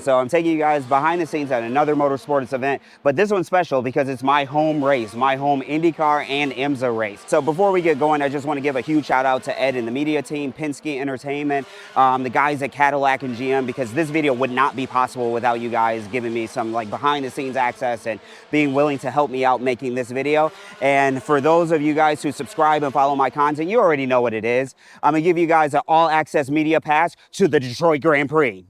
So I'm taking you guys behind the scenes at another motorsports event, but this one's special because it's my home race, my home IndyCar and IMSA race. So before we get going, I just want to give a huge shout out to Ed and the media team, Penske Entertainment, the guys at Cadillac and GM, because this video would not be possible without you guys giving me some like behind the scenes access and being willing to help me out making this video. And for those of you guys who subscribe and follow my content, you already know what it is. I'm gonna give you guys an all access media pass to the Detroit Grand Prix.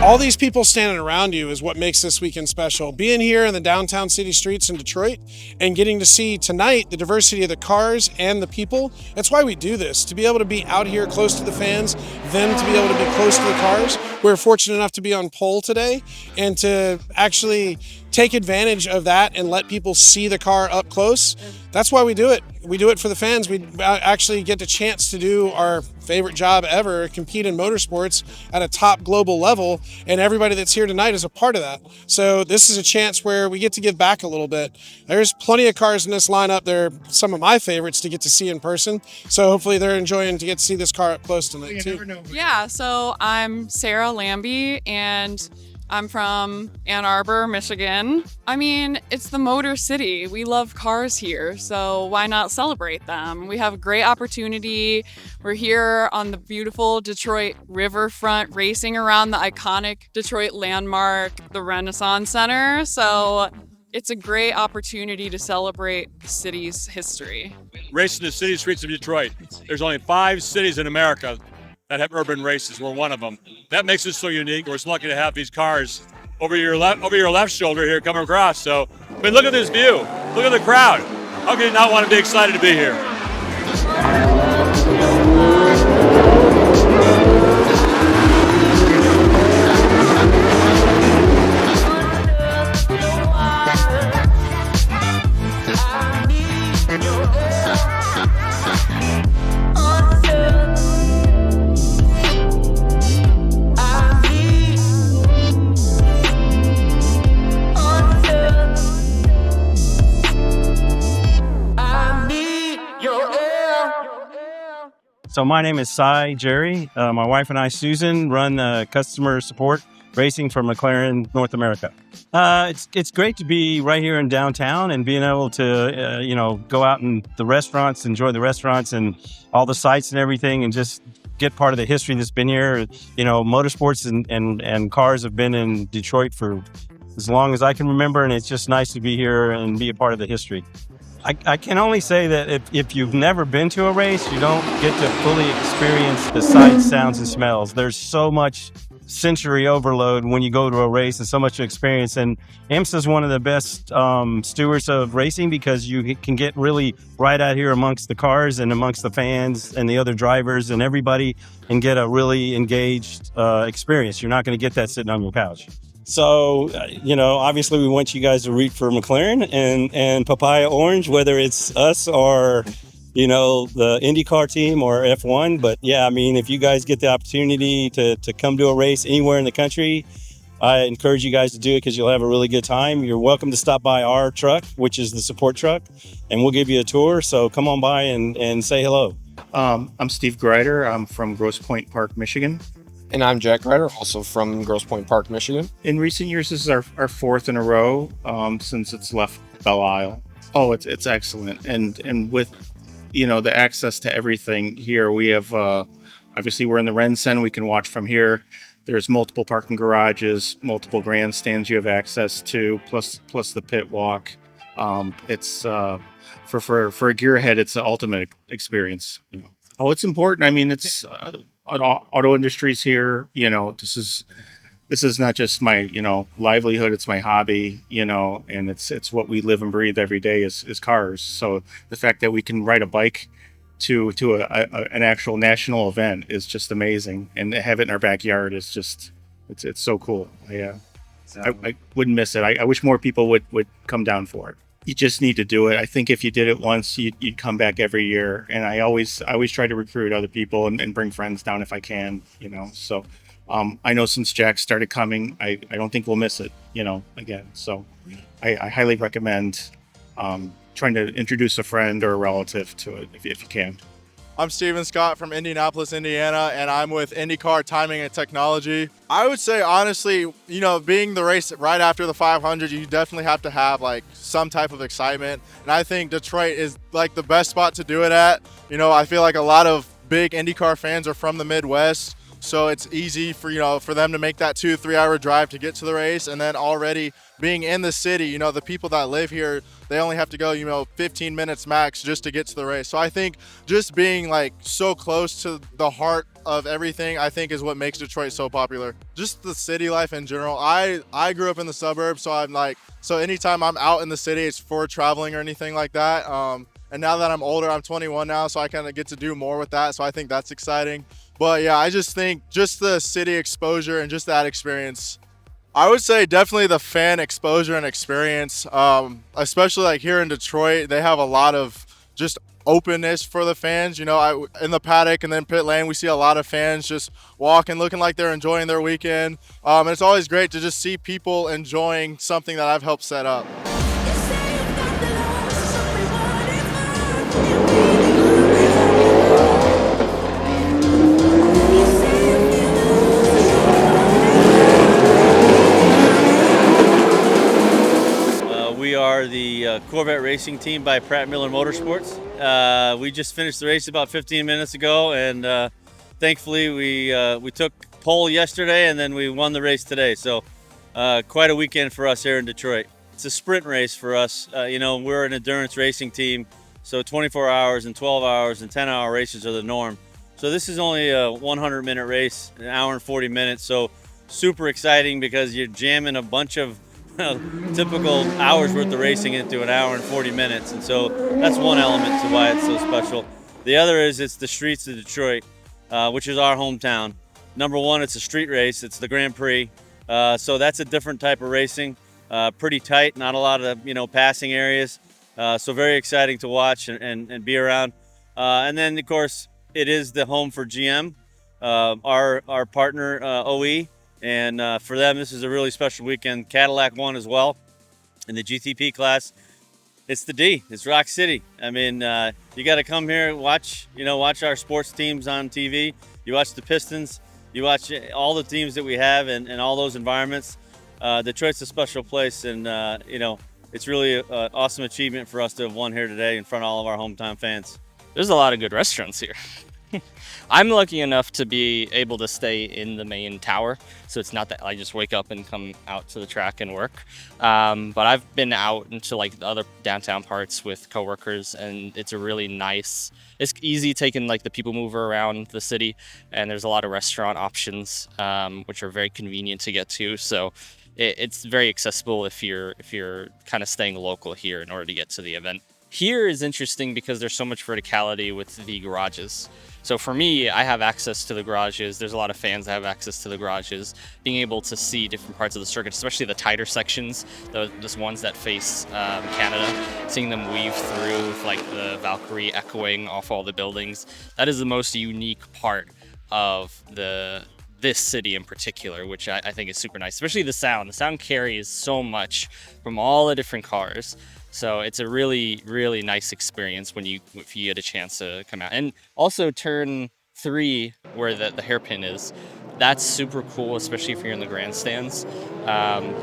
All these people standing around you is what makes this weekend special. Being here in the downtown city streets in Detroit and getting to see tonight the diversity of the cars and the people. That's why we do this, to be able to be out here close to the fans, them to be able to be close to the cars. We're fortunate enough to be on pole today and to actually take advantage of that and let people see the car up close. That's why we do it. We do it for the fans. We actually get the chance to do our favorite job ever, compete in motorsports at a top global level, and everybody that's here tonight is a part of that. So this is a chance where we get to give back a little bit. There's plenty of cars in this lineup. They're some of my favorites to get to see in person. So hopefully they're enjoying to get to see this car up close tonight too. Yeah, so I'm Sarah Lambie and I'm from Ann Arbor, Michigan. I mean, it's the Motor City. We love cars here, so why not celebrate them? We have a great opportunity. We're here on the beautiful Detroit riverfront, racing around the iconic Detroit landmark, the Renaissance Center. So it's a great opportunity to celebrate the city's history. Racing the city streets of Detroit. There's only 5 cities in America that have urban races. We're one of them. That makes us so unique. We're so lucky to have these cars over your left shoulder here coming across. So, I mean, look at this view. Look at the crowd. How can you not want to be excited to be here? So my name is Cy Jerry. My wife and I, Susan, run customer support racing for McLaren North America. It's great to be right here in downtown and being able to, go out in the restaurants, enjoy the restaurants and all the sights and everything, and just get part of the history that's been here. You know, motorsports and cars have been in Detroit for as long as I can remember, and it's just nice to be here and be a part of the history. I can only say that if you've never been to a race, you don't get to fully experience the sights, sounds, and smells. There's so much sensory overload when you go to a race and so much to experience. And IMSA is one of the best stewards of racing because you can get really right out here amongst the cars and amongst the fans and the other drivers and everybody and get a really engaged experience. You're not going to get that sitting on your couch. So, obviously we want you guys to root for McLaren and Papaya Orange, whether it's us or, the IndyCar team or F1. But yeah, I mean, if you guys get the opportunity to come to a race anywhere in the country, I encourage you guys to do it because you'll have a really good time. You're welcome to stop by our truck, which is the support truck, and we'll give you a tour. So come on by and say hello. I'm Steve Greider. I'm from Grosse Pointe Park, Michigan. And I'm Jack Ryder, also from Grosse Pointe Park, Michigan. In recent years, this is our 4th in a row since it's left Belle Isle. Oh, it's excellent. And with, the access to everything here, we have, obviously we're in the Rensen, we can watch from here. There's multiple parking garages, multiple grandstands you have access to, plus the pit walk. It's, for a gearhead, it's the ultimate experience. Oh, it's important. I mean, it's... auto industries here, this is not just my, livelihood, it's my hobby, and it's what we live and breathe every day is cars. So the fact that we can ride a bike an actual national event is just amazing, and to have it in our backyard is just it's so cool. Yeah, I wouldn't miss it. I wish more people would come down for it. You just need to do it. I think if you did it once, you'd come back every year. And I always try to recruit other people and bring friends down if I can, So I know since Jack started coming, I don't think we'll miss it, again. So I highly recommend trying to introduce a friend or a relative to it if you can. I'm Steven Scott from Indianapolis, Indiana, and I'm with IndyCar Timing and Technology. I would say, honestly, being the race right after the 500, you definitely have to have like some type of excitement. And I think Detroit is like the best spot to do it at. I feel like a lot of big IndyCar fans are from the Midwest. So it's easy for them to make that 2-3 hour drive to get to the race. And then already being in the city, the people that live here, they only have to go, 15 minutes max just to get to the race. So I think just being like so close to the heart of everything, I think is what makes Detroit so popular. Just the city life in general. I grew up in the suburbs, so anytime I'm out in the city, it's for traveling or anything like that. And now that I'm older, I'm 21 now, so I kind of get to do more with that. So I think that's exciting. But yeah, I just think just the city exposure and just that experience. I would say definitely the fan exposure and experience, especially like here in Detroit, they have a lot of just openness for the fans. In the paddock and then pit lane, we see a lot of fans just walking, looking like they're enjoying their weekend. And it's always great to just see people enjoying something that I've helped set up. We are the Corvette Racing team by Pratt Miller Motorsports. We just finished the race about 15 minutes ago, and thankfully we took pole yesterday, and then we won the race today. So quite a weekend for us here in Detroit. It's a sprint race for us. We're an endurance racing team, so 24 hours and 12 hours and 10-hour races are the norm. So this is only a 100-minute race, an hour and 40 minutes. So super exciting because you're jamming a bunch of typical hours worth of racing into an hour and 40 minutes. And so that's one element to why it's so special. The other is it's the streets of Detroit, which is our hometown. Number one, it's a street race. It's the Grand Prix. So that's a different type of racing. Pretty tight, not a lot of, passing areas. So very exciting to watch and be around. And then of course, it is the home for GM, our partner, OE. And for them, this is a really special weekend. Cadillac won as well in the GTP class. It's the D. It's Rock City. I mean, you got to come here and watch our sports teams on TV. You watch the Pistons. You watch all the teams that we have and all those environments. Detroit's a special place, and it's really an awesome achievement for us to have won here today in front of all of our hometown fans. There's a lot of good restaurants here. I'm lucky enough to be able to stay in the main tower, so it's not that I just wake up and come out to the track and work. But I've been out into like the other downtown parts with coworkers, and it's a really nice. It's easy taking like the people mover around the city, and there's a lot of restaurant options, which are very convenient to get to. So it's very accessible if you're kind of staying local here in order to get to the event. Here is interesting because there's so much verticality with the garages. So for me, I have access to the garages. There's a lot of fans that have access to the garages. Being able to see different parts of the circuit, especially the tighter sections, those ones that face Canada, seeing them weave through with like the Valkyrie echoing off all the buildings. That is the most unique part of this city in particular, which I think is super nice, especially the sound. The sound carries so much from all the different cars. So it's a really, really nice experience if you get a chance to come out. And also turn 3, where the hairpin is, that's super cool, especially if you're in the grandstands.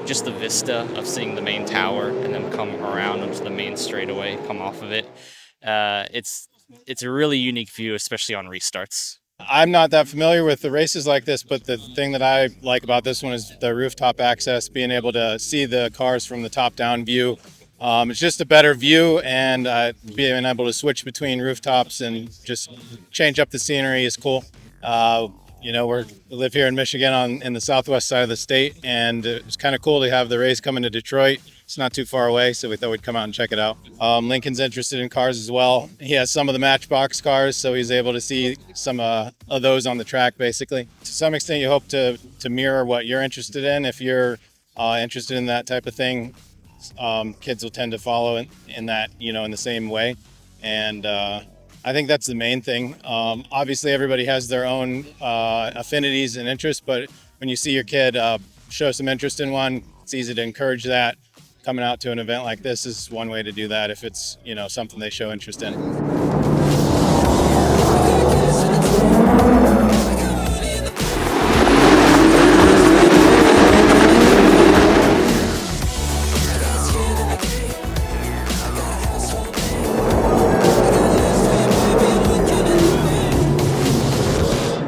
Just the vista of seeing the main tower and then come around onto the main straightaway, come off of it. It's a really unique view, especially on restarts. I'm not that familiar with the races like this, but the thing that I like about this one is the rooftop access, being able to see the cars from the top-down view. It's just a better view, and being able to switch between rooftops and just change up the scenery is cool. We live here in Michigan in the southwest side of the state, and it's kind of cool to have the race come into Detroit, It's not too far away, so we thought we'd come out and check it out. Lincoln's interested in cars as well. He has some of the Matchbox cars, so he's able to see some of those on the track, basically. To some extent, you hope to mirror what you're interested in. If you're interested in that type of thing, kids will tend to follow in that, in the same way. And I think that's the main thing. Obviously, everybody has their own affinities and interests, but when you see your kid show some interest in one, it's easy to encourage that. Coming out to an event like this is one way to do that if it's, something they show interest in.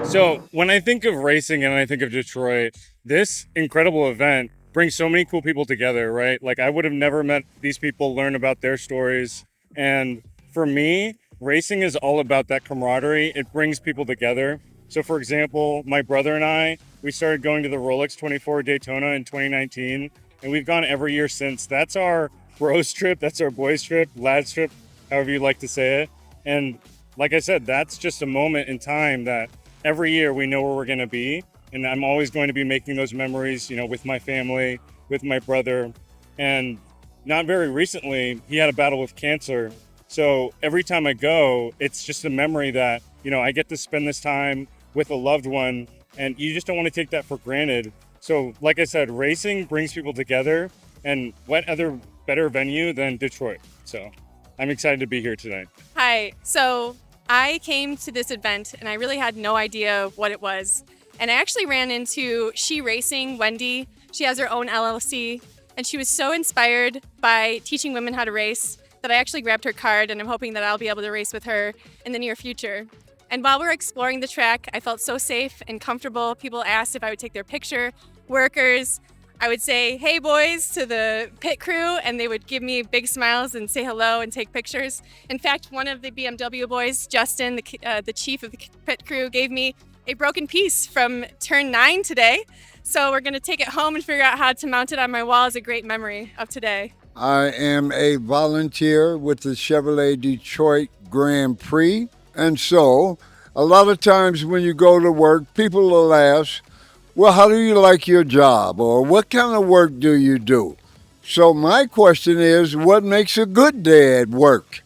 So when I think of racing and I think of Detroit, this incredible event brings so many cool people together, right? Like I would have never met these people, learn about their stories. And for me, racing is all about that camaraderie. It brings people together. So for example, my brother and I, we started going to the Rolex 24 Daytona in 2019, and we've gone every year since. That's our bros trip, that's our boys trip, lads trip, however you like to say it. And like I said, that's just a moment in time that every year we know where we're gonna be. And I'm always going to be making those memories, with my family, with my brother. And not very recently, he had a battle with cancer. So every time I go, it's just a memory that, I get to spend this time with a loved one, and you just don't want to take that for granted. So like I said, racing brings people together, and what other better venue than Detroit? So I'm excited to be here tonight. Hi, so I came to this event and I really had no idea what it was. And I actually ran into She Racing, Wendy. She has her own LLC, and she was so inspired by teaching women how to race that I actually grabbed her card, and I'm hoping that I'll be able to race with her in the near future. And while we're exploring the track, I felt so safe and comfortable. People asked if I would take their picture. Workers, I would say, "Hey boys," to the pit crew, and they would give me big smiles and say hello and take pictures. In fact, one of the BMW boys, Justin, the chief of the pit crew, gave me a broken piece from turn 9 today. So we're gonna take it home and figure out how to mount it on my wall as a great memory of today. I am a volunteer with the Chevrolet Detroit Grand Prix. And so a lot of times when you go to work, people will ask, well, how do you like your job? Or what kind of work do you do? So my question is, what makes a good day at work?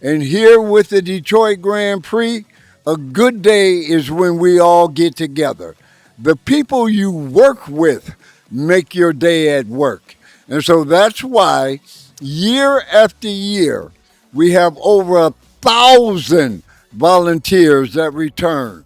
And here with the Detroit Grand Prix, a good day is when we all get together. The people you work with make your day at work. And so that's why year after year, we have over 1,000 volunteers that return.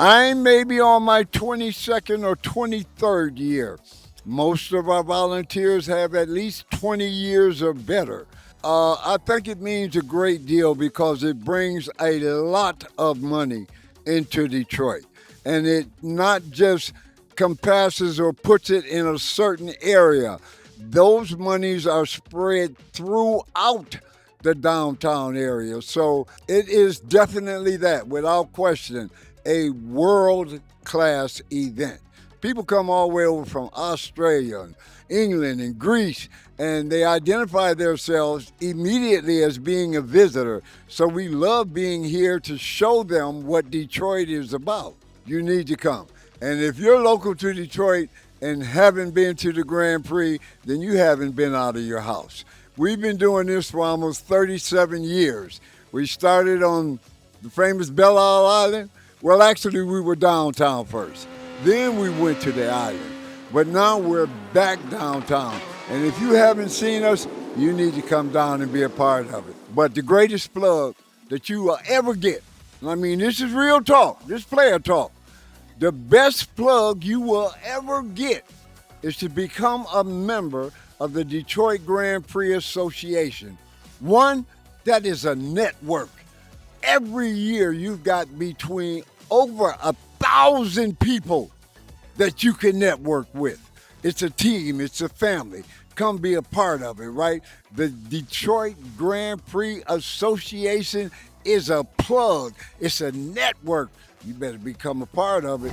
I may be on my 22nd or 23rd year. Most of our volunteers have at least 20 years or better. I think it means a great deal because it brings a lot of money into Detroit. And it not just compasses or puts it in a certain area. Those monies are spread throughout the downtown area. So it is definitely that, without question, a world-class event. People come all the way over from Australia and England and Greece, and they identify themselves immediately as being a visitor. So we love being here to show them what Detroit is about. You need to come. And if you're local to Detroit and haven't been to the Grand Prix, then you haven't been out of your house. We've been doing this for almost 37 years. We started on the famous Belle Isle Island. Well, actually, we were downtown first. Then we went to the island. But now we're back downtown. And if you haven't seen us, you need to come down and be a part of it. But the greatest plug that you will ever get, I mean, this is real talk, this player talk. The best plug you will ever get is to become a member of the Detroit Grand Prix Association. One, that is a network. Every year you've got between over 1,000 people that you can network with. It's a team, it's a family. Come be a part of it, right? The Detroit Grand Prix Association is a plug. It's a network. You better become a part of it.